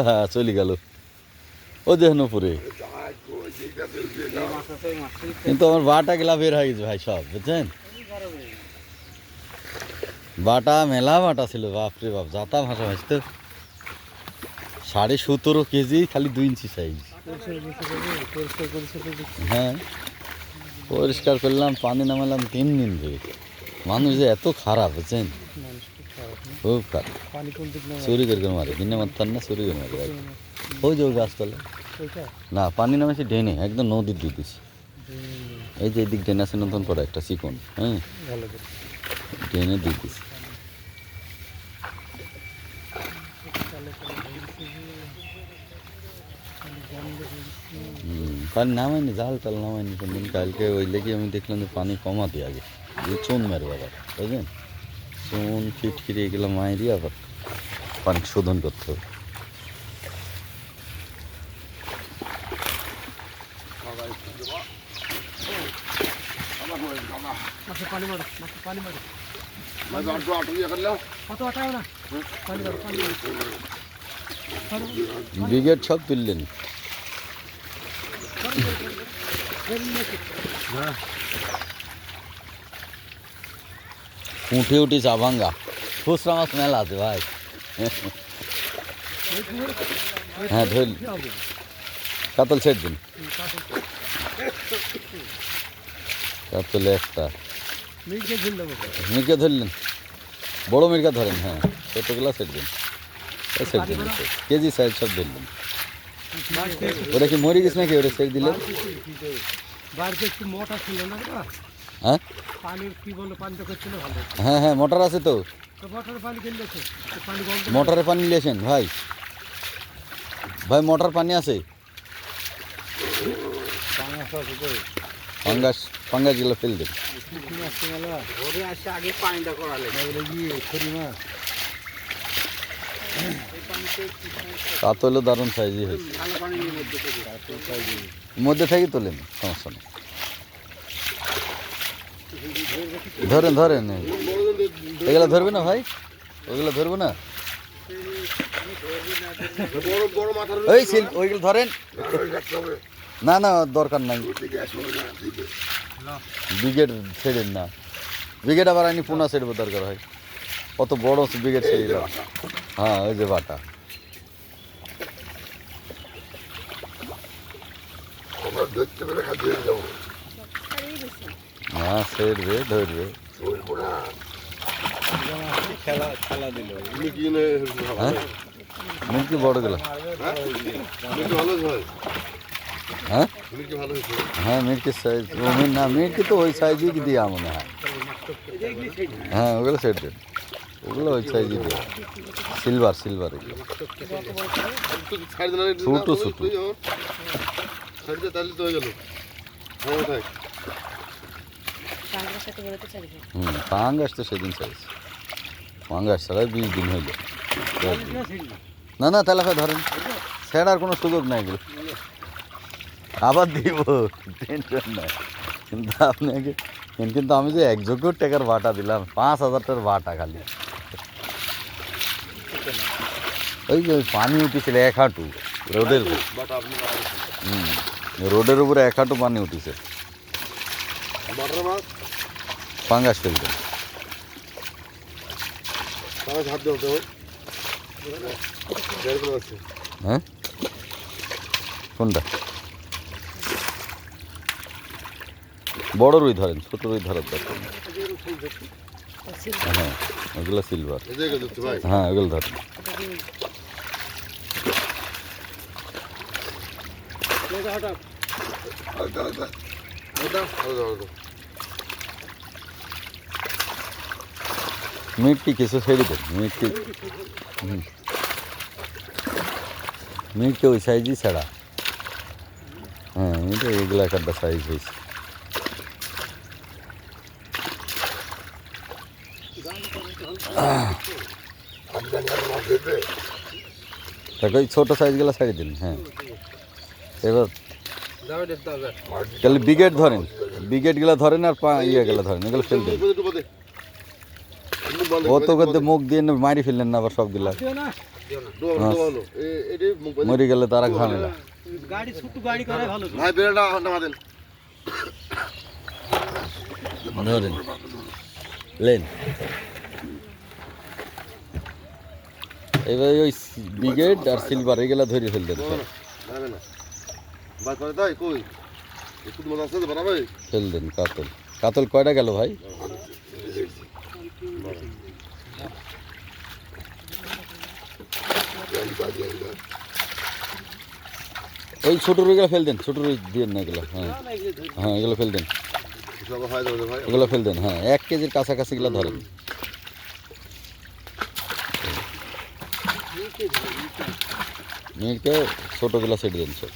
হ্যাঁ চলে গেল ও দেখুন উপরে, কিন্তু আমার বাটা গেলা বের হয়ে গেছে ভাই সব, বুঝছেন? বাটা মেলা বাটা ছিল, বাপরে বাপ, যাতা ভাষা ভাসতে 17.5 কেজি, খালি 2 ইঞ্চি সাইজ। হ্যাঁ পরিষ্কার করলাম, পানি নামালাম 3 দিন ধরে। মানুষ যে এত খারাপ, বুঝছেন? খুব খারাপ, চুরি করে মারে, দিনে মারতাম না, চুরি করে মারে। ওই যে ওই গাছতলা না, পানি নামেছে ডেনে, একদম নদীর দিয়ে দিছি। এই যে এদিক ডেনে আছে নতুন করে একটা চিকন, হ্যাঁ ডেনে দিয়ে দিছি। পানি নামায়নি, জাল টাল নামায়নি কোনদিন। কালকে ওই লেগে আমি দেখলাম যে পানি কমাতে আগে যে চুন মারবে আবার, বুঝলেন? চুন ফিটকিরি এগুলো মায়েরই আবার পানি শোধন করতে হবে। ব্রিগেড সব তুললেন, উঠে উঠি চা ভাঙ্গা, খুচরা মাছ মেলা আছে ভাই। হ্যাঁ ধরল, কাতল ছেড় দিন, কাতল একটা মির্কা ধরলেন, বড় মির্কা ধরেন, হ্যাঁ ছোটগুলা ছেড় দিন, ছেড় দিন, কেজি সাইজ সব ধরলেন। ওরা কি মরে গেছে নাকি ওরা ছেড়ে দিলেন? হ্যাঁ হ্যাঁ হ্যাঁ মোটর আছে তো, মোটরে পানি নিয়েছেন ভাই, ভাই মোটর পানি আছে, ফাঙ্গাস ফাঙ্গাস গুলো ফেল দেন। তা তো হলো দারুণ সাইজই হয়েছে, মধ্যে থেকে তোলেন, সমস্যা নেই। ধরেন ধরেন, এগুলো ধরবে না ভাই, ওইগুলো ধরবো না, ওই ওইগুলো ধরেন না, না দরকার নাই, ব্রিগেড ছেড়েন না, ব্রিগেড আবার আইনি পুনা ছেড়বো দরকার হয়, কত বড় ব্রিগেড ছেড়ে দাও। হ্যাঁ ওই যে বাটা, হ্যাঁ ছেড়বে ধরবে, মির্কি বড় গেল, হ্যাঁ হ্যাঁ মির্কির সাইজ, না মির্কি তো ওই সাইজই দিয়া মনে হয়, হ্যাঁ ওগুলো সেট দেন, ওগুলো ওই সাইজই দেওয়া, সিলভার সিলভার এগুলো ছোটো ছোটো। পাঙ্গাস তো সেদিন সাইজ, পাঙ্গাস ছাড়া 20 দিন হইল। না না তেলাফা ধরেন, ছেড়ার কোনো সুযোগ নাই, এগুলো আবার দিব, টেনশন নাই। কিন্তু আপনাকে, কিন্তু আমি যে 1 যোগ্য টাকার বাটা দিলাম, 5,000 টাকার বাটা খালি, ওই যে পানি উঠেছিল 1 হাঁটু রোডের, রোডের উপরে 1 হাঁটু পানি উঠেছে, পাঙ্গাস ফেলতে। হ্যাঁ কোনটা? বড় রুই ধরেন, ছোট রুই ধরার দরকার নেই। হ্যাঁ ওগুলো সিলভার, হ্যাঁ ওগুলো ধরেন। মিটকি কিছু ছেড়ে দেন, মিটকি মিটকে ওই সাইজই ছাড়া, হ্যাঁ এটা এগুলো একটা সাইজ হয়েছে। ওই ছোটো সাইজগুলো ছাড়ি দিন, হ্যাঁ এবার তাহলে ব্রিগেড ধরেন। বিকেটগুলো ধরেন আর ইয়েগুলো ধরেন, এগুলো ফেল দেন। ও তো করতে মুখ দিয়ে মারি ফেললেন না আবার সবগুলা, মরে গেলে তারা ঝামেলা। ধরেন লেন এবার ওই ব্রিগেড আর সিলভার এগুলা ধরে ফেলতেন, ফেল দেন। কাতল, কাতল কয়টা গেল ভাই? ওই ছোট রুইগুলো ফেল দেন, ছোট রুই দিয়ে না এগুলো। হ্যাঁ হ্যাঁ এগুলো ফেল দেন, এগুলো ফেল দেন। হ্যাঁ 1 কেজির কাছাকাছি গুলো ধরেন। মিটকে ছোটগুলো সেট দেন, সব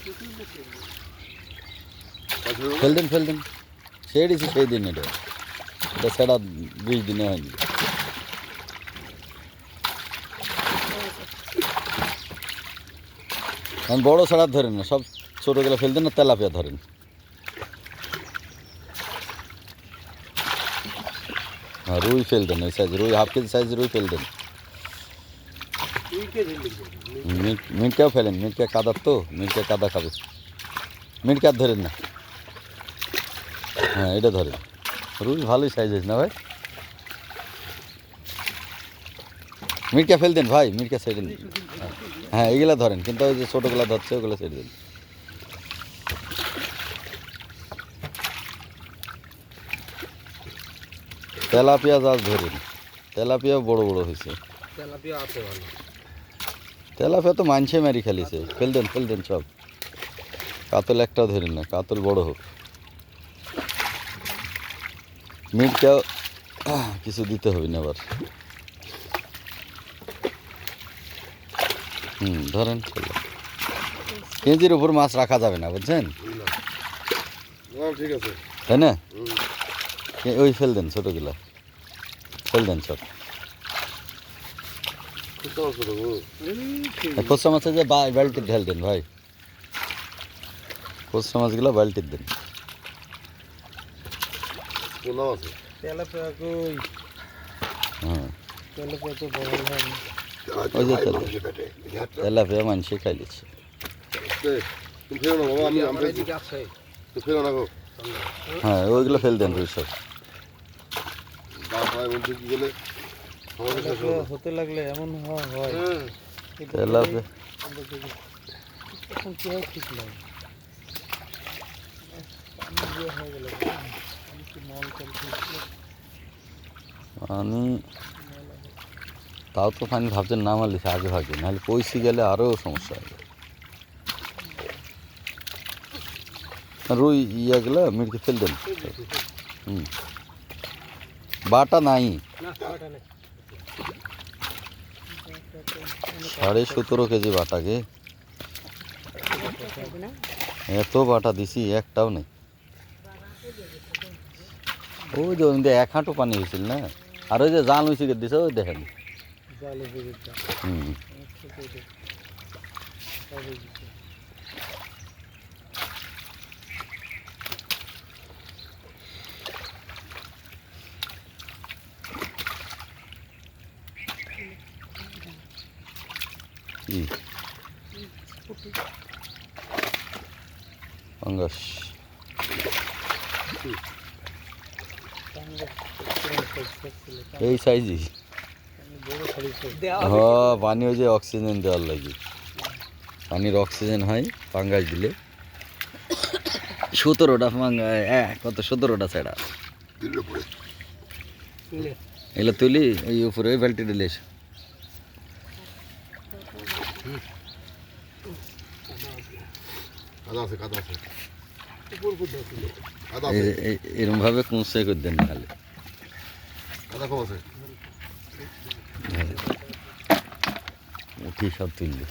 ফেল দেন, ফেল দেন। সেড়েছি সেই দিন, এটা এটা সেটা 20 দিনে হয়নি। বড় ছাড়া ধরেন না, সব ছোটগুলো ফেল দেন, না তেলাপিয়া ধরেন। হ্যাঁ রুই ফেল দেন, ওই সাইজ রুই, 1/2 কেজি সাইজ রুই ফেল দেন। মিটকাও ফেলেন, মিটকা কাদার তো, মিটকা কাদা খাবে। মিটকা ধরেন না, হ্যাঁ এটা ধরেন। রুই ভালোই সাইজ হয়েছে না ভাই? মিটকা ফেল দেন ভাই, মিটকা ছেড়ে দেন। হ্যাঁ এগুলা ধরেন, কিন্তু ওই যে ছোটোগুলা ধরছে ওগুলো ছেড়ে দেন। তেলাপিয়া জাল ধরেন, তেলাপিয়া বড় বড় হয়েছে। তেলাপিয়া তো মানছে মারি খেলিছে, ফেল দেন, ফেল দেন সব। কাতল একটাও ধরেন না, কাতল বড় হোক। মিটকাও কিছু দিতে হবে না আবার। ধরেন। কেজির উপর মাছ রাখা যাবে না, বুঝছেন? ঠিক আছে, তাই না? ওই ফেল দেন, ছোটগুলা ফেল দেন সব। খোসা মাছে যে বালতির ঢেল দেন ভাই, খোসা মাছগুলো বালতির দেন। হ্যাঁ ওই যে তেলাপিয়া মানুষে খাই দিচ্ছে। হ্যাঁ ওইগুলো ফেল দেন রুই সব। হতে লাগলে এমন হয়, তেলাপিয়া ঠিক নয়। পানি তাও তো পানি ভাবছেন নামালিছে আগে ভাগে, নাহলে পয়সি গেলে আরও সমস্যা হবে। রুই ইয়াগুলো মিটকে ফেল দেন। বাটা নাই, 17.5 কেজি বাটা গে, এত বাটা দিছি একটাও নেই। ওই যে 1 হাঁটু পানি হয়েছিল না, আর ওই যে জাল হয়েছে দিছে ওই দেখেন। পাঙ্গাস এই সাইজই। হ্যাঁ পানি ওই যে অক্সিজেন দেওয়ার লাগে, পানির অক্সিজেন হয় পাঙ্গাস দিলে। 17টা পাঙ্গা, কত 17টা সেটা এগুলো তুলি এই উপরে ওই বালতি দিলে। এরকম ভাবে কুঁচে করে দেন, নাহলে উঠি সব তুললি।